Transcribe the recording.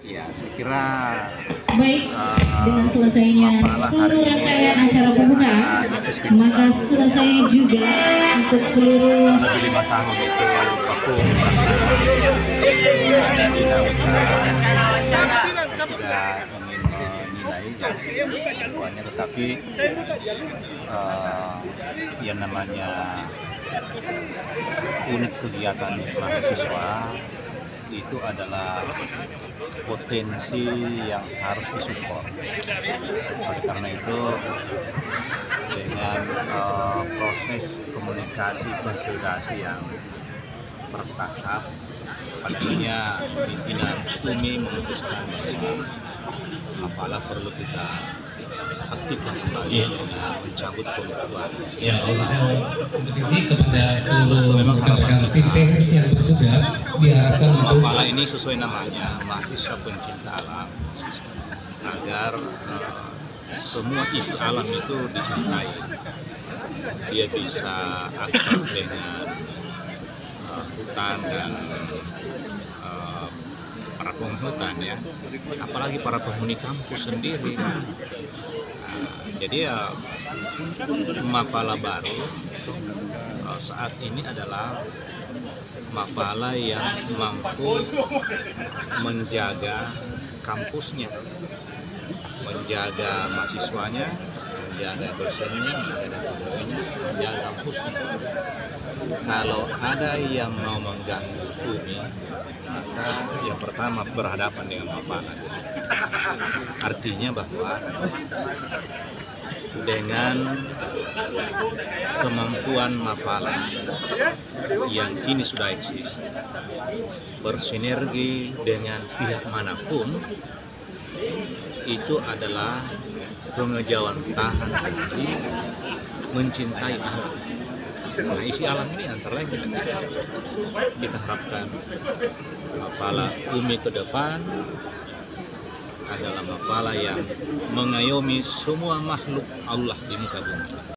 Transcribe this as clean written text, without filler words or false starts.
Ya, saya kira Baik, dengan selesainya seluruh rangkaian acara pembukaan, maka selesai juga untuk seluruh lebih 5 tahun itu vakum karena ada dinamika tidak ingin menilai ya, tetapi yang namanya unit kegiatan mahasiswa itu adalah potensi yang harus disupport. Oleh karena itu, dengan proses komunikasi konsolidasi yang bertahap, pastinya pimpinan UMI memutuskan bahwa apalah perlu kita aktifkan kembali dengan mencabut pembukuan. Ya, kompetisi kepada seluruh rekan-rekan tim teknis yang bertugas diharapkan untuk apalah ini sesuai namanya mahasiswa pencinta alam, agar semua isi alam itu dicintai. Dia bisa akrab dengan hutan dan para penghuni hutan ya, apalagi para penghuni kampus sendiri. Jadi ya, Mapala baru saat ini adalah Mapala yang mampu menjaga kampusnya, menjaga mahasiswanya, menjaga dosennya, menjaga pegawainya, menjaga kampusnya. Kalau ada yang mau mengganggu UMI, maka yang pertama berhadapan dengan Mapala. Artinya bahwa dengan kemampuan Mapala yang kini sudah eksis, bersinergi dengan pihak manapun, itu adalah pengejauhan tahan tinggi mencintai alam. Nah, isi alam ini antara lain kita harapkan Mapala UMI ke depan adalah Mapala yang mengayomi semua makhluk Allah di muka bumi.